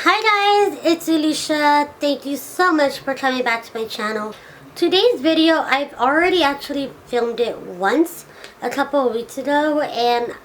Hi guys, it's Alicia. Thank you so much for coming back to my channel. Today's video, I've already actually filmed it once a couple of weeks ago, and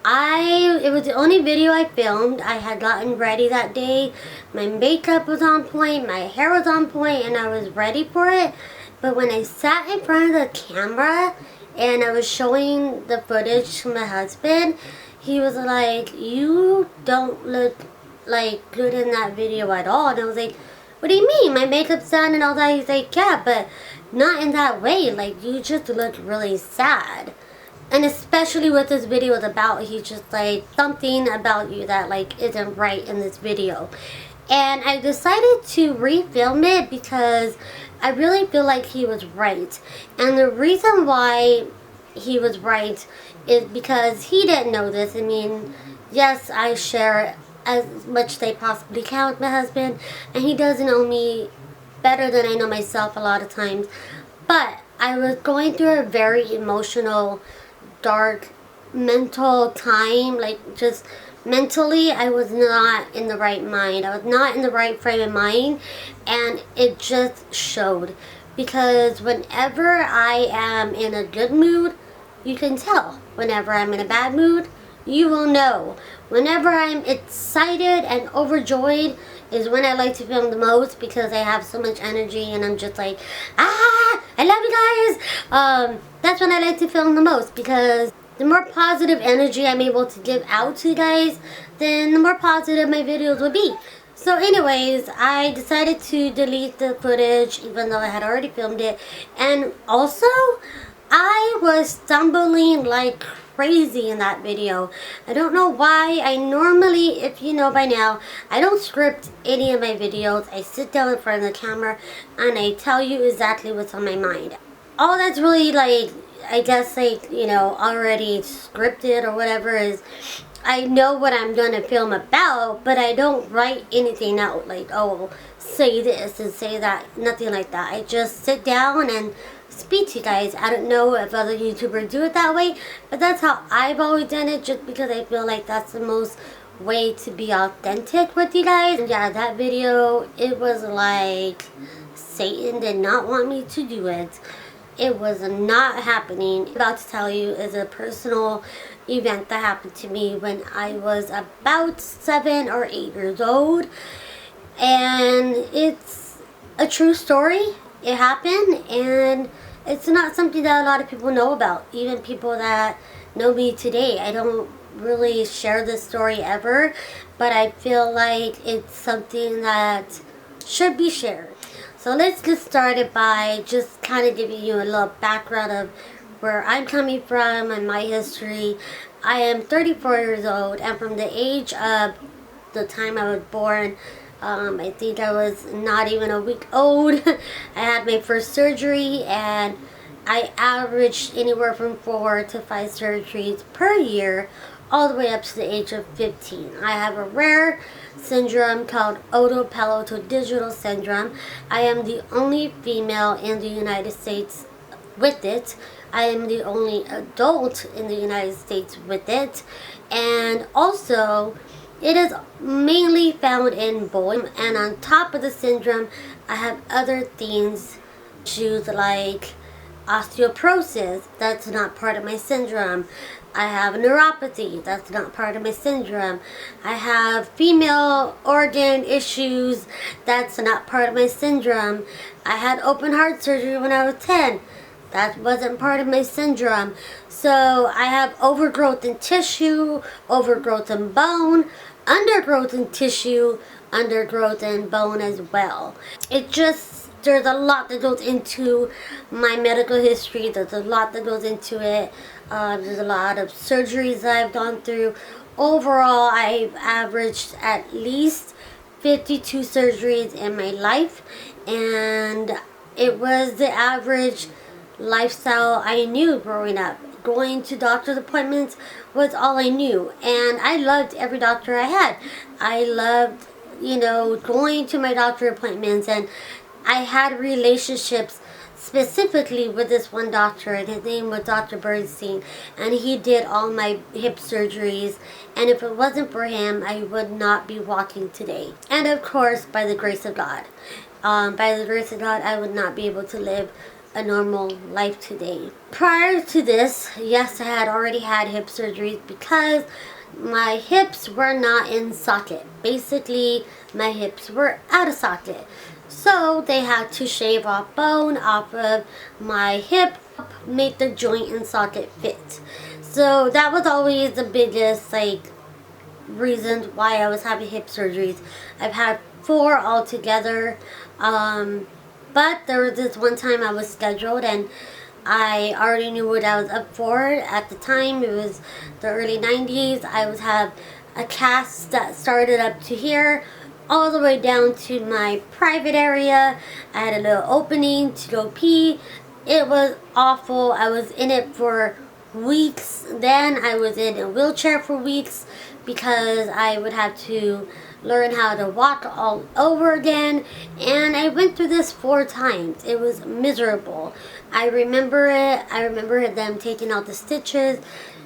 it was the only video I filmed. I had gotten ready that day. My makeup was on point, my hair was on point, and I was ready for it. But when I sat in front of the camera and I was showing the footage to my husband, he was like, "You don't look like good in that video at all." And I was like, "What do you mean? My makeup's done and all that." He's like, "Yeah, but not in that way. Like, you just look really sad." And especially what this video is about, he's just like, something about you that like isn't right in this video. And I decided to refilm it because I really feel like he was right. And the reason why he was right is because he didn't know this. I mean, yes, I share as much as I possibly can with my husband, and he doesn't know me better than I know myself a lot of times. But I was going through a very emotional, dark, mental time. Like, just mentally, I was not in the right mind. I was not in the right frame of mind, and it just showed. Because whenever I am in a good mood, you can tell. Whenever I'm in a bad mood, you will know. Whenever I'm excited and overjoyed is when I like to film the most, because I have so much energy and I'm just like, I love you guys. That's when I like to film the most, because the more positive energy I'm able to give out to you guys, then the more positive my videos will be. So anyways, I decided to delete the footage even though I had already filmed it. And also, I was stumbling like crazy in that video. I don't know why. I normally, if you know by now, I don't script any of my videos. I sit down in front of the camera and I tell you exactly what's on my mind. All that's really like, I guess, like, you know, already scripted or whatever is, I know what I'm going to film about, but I don't write anything out like, oh, say this and say that. Nothing like that. I just sit down and speak to you guys. I don't know if other YouTubers do it that way, but that's how I've always done it, just because I feel like that's the most way to be authentic with you guys. And yeah, that video, it was like Satan did not want me to do it. It was not happening. I'm about to tell you is a personal event that happened to me when I was about 7 or 8 years old, and it's a true story. It happened, and it's not something that a lot of people know about. Even people that know me today, I don't really share this story ever, but I feel like it's something that should be shared. So let's get started by just kind of giving you a little background of where I'm coming from and my history. I am 34 years old, and from the age of the time I was born, I think I was not even a week old, I had my first surgery, and I averaged anywhere from 4 to 5 surgeries per year, all the way up to the age of 15. I have a rare syndrome called otopalatodigital syndrome. I am the only female in the United States with it. I am the only adult in the United States with it. And also, it is mainly found in boys. And on top of the syndrome, I have other things, issues like osteoporosis. That's not part of my syndrome. I have neuropathy. That's not part of my syndrome. I have female organ issues. That's not part of my syndrome. I had open heart surgery when I was 10. That wasn't part of my syndrome. So I have overgrowth in tissue, overgrowth in bone, undergrowth in tissue, undergrowth in bone as well. There's a lot that goes into my medical history. There's a lot that goes into it. There's a lot of surgeries that I've gone through. Overall, I've averaged at least 52 surgeries in my life, and it was the average lifestyle I knew growing up. Going to doctor's appointments was all I knew, and I loved every doctor I had. I loved, you know, going to my doctor appointments, and I had relationships specifically with this one doctor, and his name was Dr. Bernstein, and he did all my hip surgeries, and if it wasn't for him, I would not be walking today. And of course, by the grace of God. By the grace of God, I would not be able to live a normal life today. Prior to this, yes, I had already had hip surgeries because my hips were not in socket. Basically, my hips were out of socket. So they had to shave off bone off of my hip, make the joint and socket fit. So that was always the biggest reasons why I was having hip surgeries. I've had 4 altogether. But there was this one time I was scheduled and I already knew what I was up for. At the time, it was the early 90s. I was have a cast that started up to here, all the way down to my private area. I had a little opening to go pee. It was awful. I was in it for weeks. Then I was in a wheelchair for weeks because I would have to learn how to walk all over again, and I went through this 4 times. It was miserable. I remember it. I remember them taking out the stitches.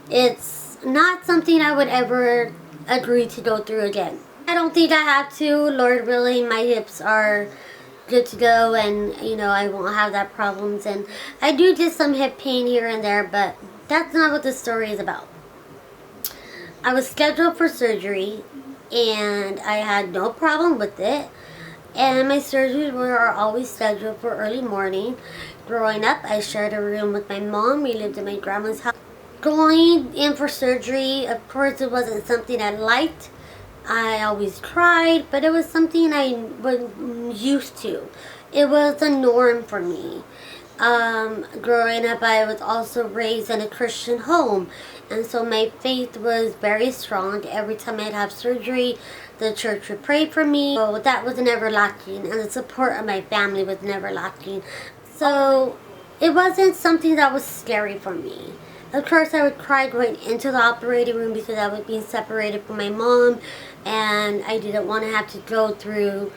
It's not something I would ever agree to go through again. I don't think I have to. Lord willing, my hips are good to go, and I won't have that problems. And I do get some hip pain here and there, but that's not what this story is about. I was scheduled for surgery and I had no problem with it, and my surgeries were always scheduled for early morning. Growing up, I shared a room with my mom. We lived in my grandma's house. Going in for surgery, of course, it wasn't something I liked. I always cried, but it was something I was used to. It was a norm for me. Growing up, I was also raised in a Christian home, and so my faith was very strong. Every time I'd have surgery, the church would pray for me. So that was never lacking, and the support of my family was never lacking. So it wasn't something that was scary for me. Of course, I would cry going into the operating room because I was being separated from my mom, and I didn't want to have to go through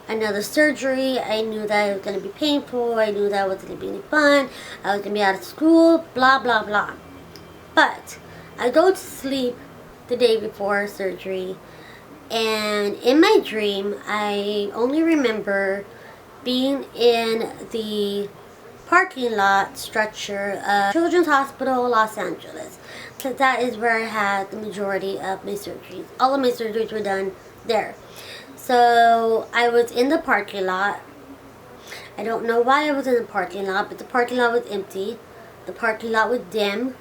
another surgery. I knew that it was going to be painful. I knew that it wasn't going to be any fun. I was going to be out of school, blah, blah, blah. But I go to sleep the day before surgery, and in my dream, I only remember being in the parking lot structure of Children's Hospital, Los Angeles. Because that is where I had the majority of my surgeries. All of my surgeries were done there. So I was in the parking lot. I don't know why I was in the parking lot, but the parking lot was empty. The parking lot was dim.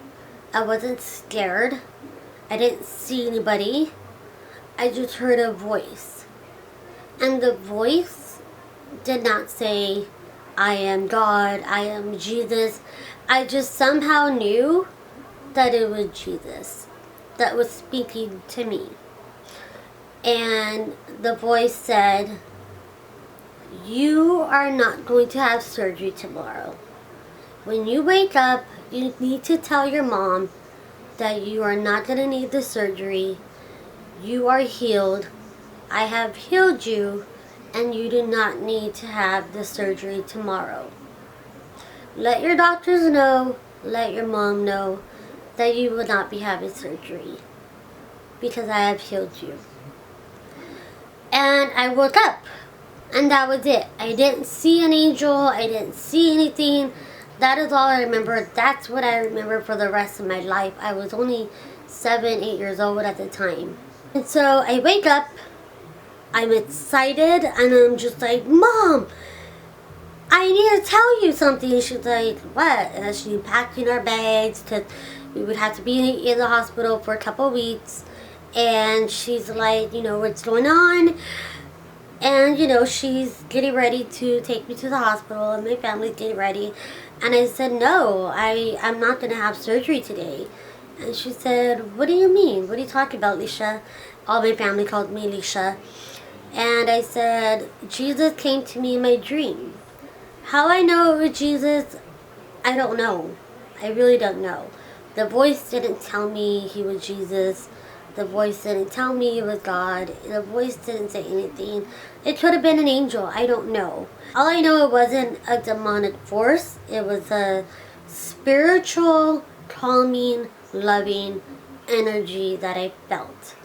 I wasn't scared. I didn't see anybody. I just heard a voice. And the voice did not say, I am God, I am Jesus. I just somehow knew that it was Jesus that was speaking to me. And the voice said, you are not going to have surgery tomorrow. When you wake up, you need to tell your mom that you are not going to need the surgery. You are healed. I have healed you, and you do not need to have the surgery tomorrow. Let your doctors know, let your mom know that you will not be having surgery because I have healed you. And I woke up, and that was it. I didn't see an angel. I didn't see anything. That is all I remember. That's what I remember for the rest of my life. I was only 7, 8 years old at the time. And so I wake up, I'm excited, and I'm just like, Mom, I need to tell you something. And she's like, what? And she's packing our bags because we would have to be in the hospital for a couple of weeks. And she's like, what's going on? And, she's getting ready to take me to the hospital, and my family's getting ready. And I said, no, I'm not going to have surgery today. And she said, what do you mean? What are you talking about, Lisha? All my family called me Lisha. And I said, Jesus came to me in my dream. How I know it was Jesus, I don't know. I really don't know. The voice didn't tell me he was Jesus. The voice didn't tell me it was God. The voice didn't say anything. It could have been an angel. I don't know. All I know, it wasn't a demonic force. It was a spiritual, calming, loving energy that I felt.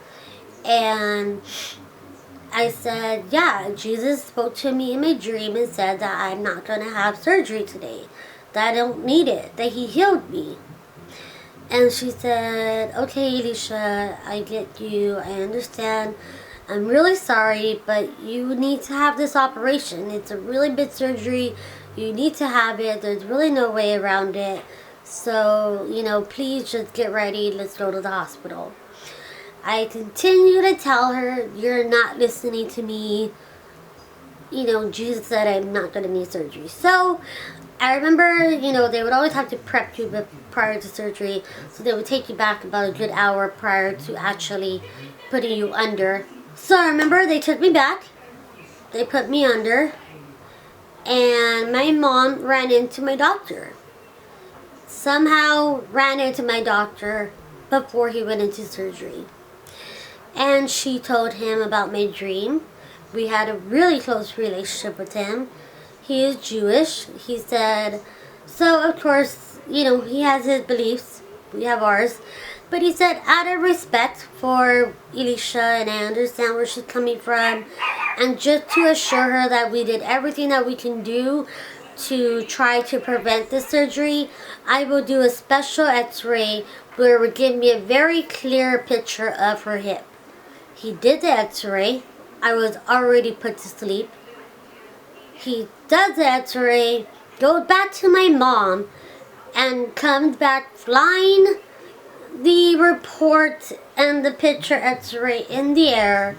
And I said, yeah, Jesus spoke to me in my dream and said that I'm not going to have surgery today. That I don't need it. That he healed me. And she said, okay, Alicia, I get you. I understand. I'm really sorry, but you need to have this operation. It's a really big surgery. You need to have it. There's really no way around it. So, you know, please just get ready. Let's go to the hospital. I continue to tell her, you're not listening to me. You know, Jesus said I'm not going to need surgery. So, I remember, you know, they would always have to prep you prior to surgery. So they would take you back about a good hour prior to actually putting you under. So I remember they took me back. They put me under. And my mom ran into my doctor. Somehow ran into my doctor before he went into surgery. And she told him about my dream. We had a really close relationship with him. He is Jewish. He said, so of course, you know, he has his beliefs. We have ours. But he said, out of respect for Alicia, and I understand where she's coming from, and just to assure her that we did everything that we can do to try to prevent the surgery, I will do a special x-ray where it will give me a very clear picture of her hip. He did the x-ray. I was already put to sleep. He does the x-ray, goes back to my mom, and comes back flying the report and the picture x-ray in the air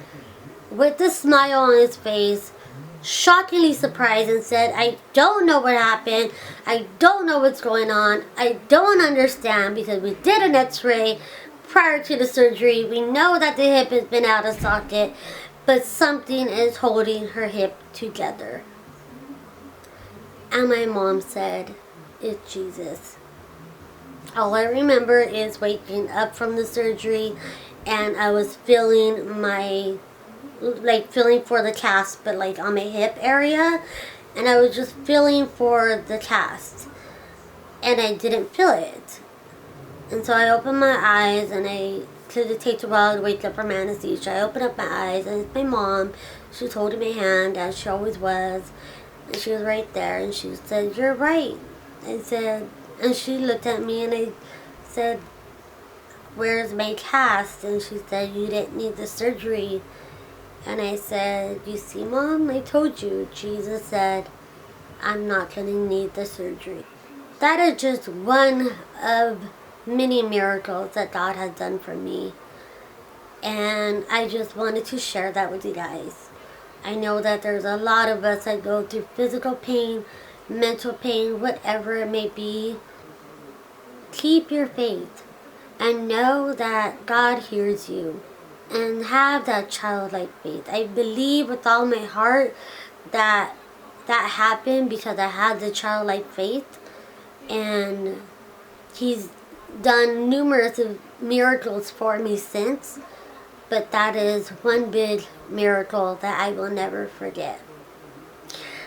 with a smile on his face, shockingly surprised, and said, I don't know what happened. I don't know what's going on. I don't understand, because we did an x-ray prior to the surgery. We know that the hip has been out of socket, but something is holding her hip together. And my mom said, it's Jesus. All I remember is waking up from the surgery, and I was feeling my, feeling for the cast, but like on my hip area. And I was just feeling for the cast. And I didn't feel it. And so I opened my eyes, and because it takes a while to wake up from anesthesia, I opened up my eyes, and it's my mom. She was holding my hand, as she always was. And she was right there, and she said, you're right. I said, and she looked at me, and I said, where's my cast? And she said, you didn't need the surgery. And I said, you see, Mom, I told you. Jesus said, I'm not going to need the surgery. That is just one of many miracles that God has done for me. And I just wanted to share that with you guys. I know that there's a lot of us that go through physical pain, mental pain, whatever it may be. Keep your faith and know that God hears you, and have that childlike faith. I believe with all my heart that that happened because I had the childlike faith, and He's done numerous miracles for me since. But that is one big miracle that I will never forget.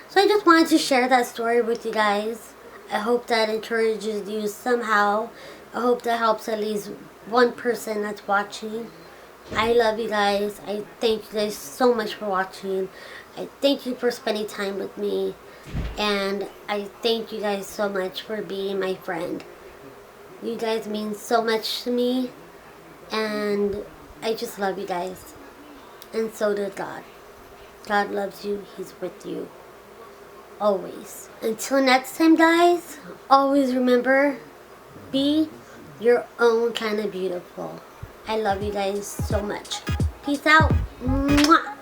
So I just wanted to share that story with you guys. I hope that encourages you somehow. I hope that helps at least one person that's watching. I love you guys. I thank you guys so much for watching. I thank you for spending time with me. And I thank you guys so much for being my friend. You guys mean so much to me. And I just love you guys. And so does God. God loves you. He's with you. Always. Until next time, guys, always remember, be your own kind of beautiful. I love you guys so much. Peace out. Mwah.